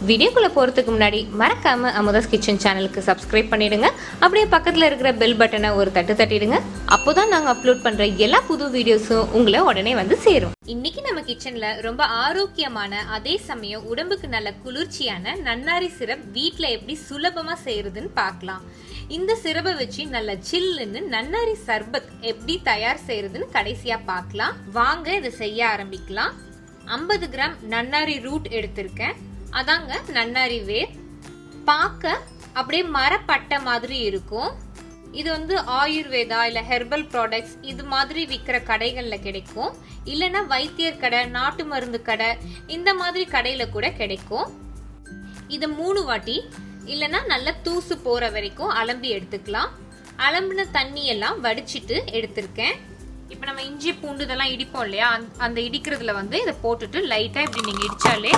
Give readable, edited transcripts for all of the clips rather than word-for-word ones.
வீடியோக்குள்ளே போகிறதுக்கு முன்னாடி மறக்காமல் அமுதாஸ் கிச்சன் சேனலுக்கு சப்ஸ்கிரைப் பண்ணிவிடுங்க. அப்படியே பக்கத்தில் இருக்கிற பெல் பட்டனை ஒரு தட்டு தட்டிடுங்க. அப்போ தான் நாங்கள் அப்லோட் பண்ணுற எல்லா புது வீடியோஸும் உங்களை உடனே வந்து சேரும். இன்னைக்கு நம்ம கிச்சனில் ரொம்ப ஆரோக்கியமான அதே சமயம் உடம்புக்கு நல்ல குளிர்ச்சியான நன்னாரி சிரப் வீட்டில் எப்படி சுலபமாக செய்கிறதுன்னு பார்க்கலாம். இந்த சிரப்பை வச்சு நல்ல சில்லுன்னு நன்னாரி சர்பத் எப்படி தயார் செய்கிறதுன்னு கடைசியாக பார்க்கலாம். வாங்க இதை செய்ய ஆரம்பிக்கலாம். 50 கிராம் நன்னாரி ரூட் எடுத்திருக்கேன். அதாங்க நன்னாரி வேர். பார்க்க அப்படியே மரப்பட்டை மாதிரி இருக்கும். இது வந்து ஆயுர்வேதா இல்ல ஹெர்பல் ப்ராடக்ட்ஸ் இது மாதிரி விற்கிற கடைகள்ல கிடைக்கும். இல்லைன்னா வைத்தியர் கடை, நாட்டு மருந்து கடை இந்த மாதிரி கடையில கூட கிடைக்கும். இதை 3 வாட்டி இல்லைன்னா நல்லா தூசு போற வரைக்கும் அலம்பி எடுத்துக்கலாம். அலம்பின தண்ணி எல்லாம் வடிச்சிட்டு எடுத்திருக்கேன். இப்போ நம்ம இஞ்சி பூண்டு இதெல்லாம் இடிப்போம் இல்லையா, அந்த இடிக்கிறதுல வந்து இதை போட்டுட்டு லைட்டாக இப்படி நீங்கள் இடித்தாலே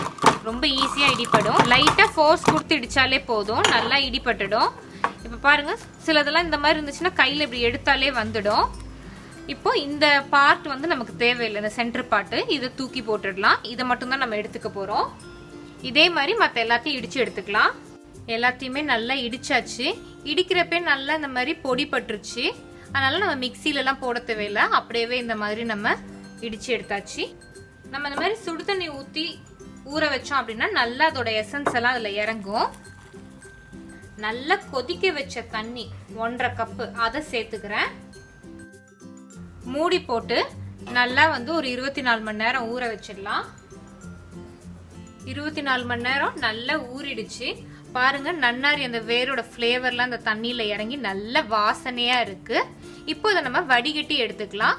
ரொம்ப ஈஸியாக இடிப்படும். லைட்டாக ஃபோர்ஸ் கொடுத்து இடித்தாலே போதும், நல்லா இடிப்பட்டுடும். இப்போ பாருங்கள், சிலதெல்லாம் இந்த மாதிரி இருந்துச்சுன்னா கையில் இப்படி எடுத்தாலே வந்துடும். இப்போ இந்த பார்ட் வந்து நமக்கு தேவையில்லை, இந்த சென்டர் பார்ட்டு இதை தூக்கி போட்டுடலாம். இதை மட்டும்தான் நம்ம எடுத்துக்க போகிறோம். இதே மாதிரி மற்ற எல்லாத்தையும் இடித்து எடுத்துக்கலாம். எல்லாத்தையுமே நல்லா இடிச்சாச்சு. இடிக்கிறப்பே நல்லா இந்த மாதிரி பொடி பட்டுருச்சு. அதனால நம்ம மிக்சிலெலாம் போட தேவையில்லை, அப்படியே இந்த மாதிரி நம்ம இடித்து எடுத்தாச்சு. நம்ம இந்த மாதிரி சுடு தண்ணி ஊற்றி ஊற வச்சோம் அப்படின்னா நல்லா அதோட எசன்ஸ் எல்லாம் அதில் இறங்கும். நல்லா கொதிக்க வச்ச தண்ணி 1.5 கப்பு அதை சேர்த்துக்கிறேன். மூடி போட்டு நல்லா வந்து ஒரு 24 மணி நேரம் ஊற வச்சிடலாம். 24 மணி நேரம் நல்லா ஊறிடுச்சு. பாருங்க, நன்னாரி அந்த வேரோட ஃப்ளேவர்லாம் அந்த தண்ணியில இறங்கி நல்ல வாசனையா இருக்கு. இப்போ இதை நம்ம வடிகட்டி எடுத்துக்கலாம்.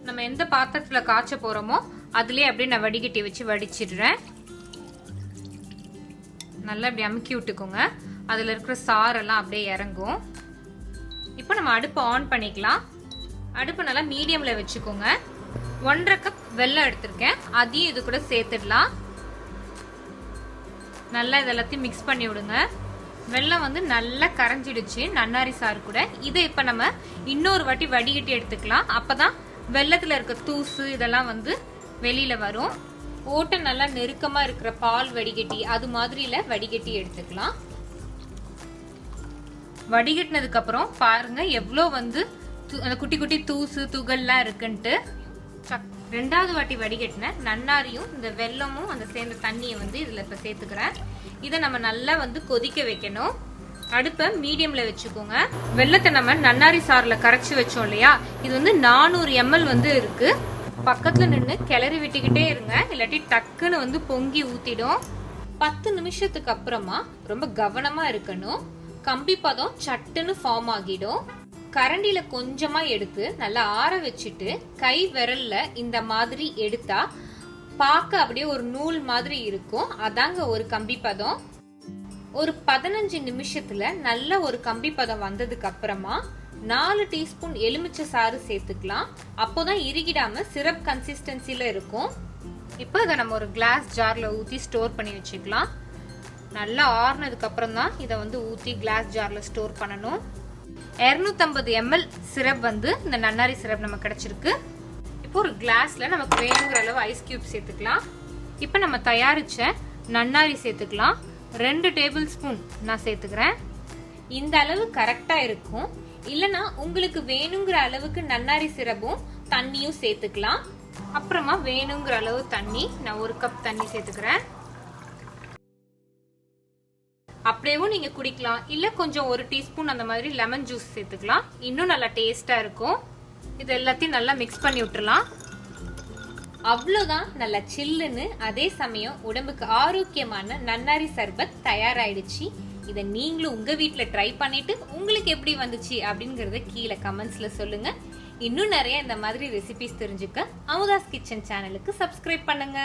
நம்ம எந்த பாத்திரத்துல காய்ச்ச போறோமோ அதுலயே அப்படியே நான் வடிகட்டி வச்சு வடிச்சிடுறேன். நல்லா அப்படி அமுக்கி விட்டுக்கோங்க, அதுல இருக்கிற சாரெல்லாம் அப்படியே இறங்கும். இப்போ நம்ம அடுப்பை ஆன் பண்ணிக்கலாம். அடுப்பு நல்லா மீடியம்ல வச்சுக்கோங்க. 1.5 கப் வெல்லம் எடுத்திருக்கேன், அதையும் இது கூட சேர்த்துடலாம். நல்லா இதெல்லாத்தையும் மிக்ஸ் பண்ணி விடுங்க. வெல்லம் வந்து நல்லா கரைஞ்சிடுச்சு நன்னாரி சாறு கூட. இதை இப்போ நம்ம இன்னொரு வாட்டி வடிகட்டி எடுத்துக்கலாம். அப்பதான் வெல்லத்தில் இருக்க தூசு இதெல்லாம் வந்து வெளியில வரும். ஓட்டை நல்லா நெருக்கமா இருக்கிற பால் வடிகட்டி அது மாதிரில வடிகட்டி எடுத்துக்கலாம். வடிகட்டினதுக்கு அப்புறம் பாருங்க எவ்வளோ வந்து அந்த குட்டி குட்டி தூசு துகள்லாம் இருக்குன்ட்டு. 2வது வாட்டி வடிகட்டின நன்னாரியும் இந்த வெல்லமும் அந்த சேர்ந்த தண்ணியை வந்து இதில் இப்போ சேர்த்துக்கிறேன். இதை நம்ம நல்லா வந்து கொதிக்க வைக்கணும். அடுப்பை மீடியமில் வச்சுக்கோங்க. வெல்லத்தை நம்ம நன்னாரி சாரில் கரைச்சி வச்சோம் இல்லையா, இது வந்து 400 ml வந்து இருக்கு. பக்கத்தில் நின்று கிளறி விட்டுக்கிட்டே இருங்க, இல்லாட்டி டக்குன்னு வந்து பொங்கி ஊற்றிடும். 10 நிமிஷத்துக்கு அப்புறமா ரொம்ப கவனமாக இருக்கணும். கம்பி பதம் சட்டுன்னு ஃபார்ம் ஆகிடும். கரண்டில கொஞ்சமா எடுத்து நல்லா ஆற வச்சுட்டு கை விரல்ல இந்த மாதிரி எடுத்தா பார்க்க அப்படியே ஒரு நூல் மாதிரி இருக்கும். அதாங்க ஒரு கம்பி பதம். ஒரு 15 நிமிஷத்துல நல்ல ஒரு கம்பி பதம் வந்ததுக்கு அப்புறமா 4 டீஸ்பூன் எலுமிச்சை சாறு சேர்த்துக்கலாம். அப்போதான் இறுகிடாம சிரப் கன்சிஸ்டன்சில இருக்கும். இப்போ இதை நம்ம ஒரு கிளாஸ் ஜார்ல ஊத்தி ஸ்டோர் பண்ணி வச்சுக்கலாம். நல்லா ஆறுனதுக்கு அப்புறம் தான் இதை வந்து ஊத்தி கிளாஸ் ஜார்ல ஸ்டோர் பண்ணணும். 250 ml சிரப் வந்து இந்த நன்னாரி சிரப் நமக்கு கிடைச்சிருக்கு. இப்போ ஒரு கிளாஸ்ல நமக்கு வேணுங்கிற அளவு ஐஸ் கியூப் சேர்த்துக்கலாம். இப்போ நம்ம தயாரிச்ச நன்னாரி சேர்த்துக்கலாம். 2 டேபிள் ஸ்பூன் நான் சேர்த்துக்கிறேன். இந்த அளவு கரெக்டா இருக்கும். இல்லைன்னா உங்களுக்கு வேணுங்கிற அளவுக்கு நன்னாரி சிரப்பும் தண்ணியும் சேர்த்துக்கலாம். அப்புறமா வேணுங்கிற அளவு தண்ணி, நான் 1 கப் தண்ணி சேர்த்துக்கிறேன். அப்படியேவும் நீங்க குடிக்கலாம், இல்ல கொஞ்சம் 1 டீஸ்பூன் அந்த மாதிரி லெமன் ஜூஸ் சேர்த்துக்கலாம், இன்னும் நல்லா டேஸ்டா இருக்கும். இது எல்லாத்தையும் நல்லா மிக்ஸ் பண்ணி விட்டுறலாம். அவ்வளவுதான், நல்லா சில்லுன்னு அதே சமயம் உடம்புக்கு ஆரோக்கியமான நன்னாரி சர்பத் தயாராயிடுச்சு. இதை நீங்களும் உங்க வீட்டுல ட்ரை பண்ணிட்டு உங்களுக்கு எப்படி வந்துச்சு அப்படிங்கறத கீழே கமெண்ட்ஸ்ல சொல்லுங்க. இன்னும் நிறைய இந்த மாதிரி ரெசிபிஸ் தெரிஞ்சுக்க அமுதாஸ் கிச்சன் சேனலுக்கு சப்ஸ்கிரைப் பண்ணுங்க.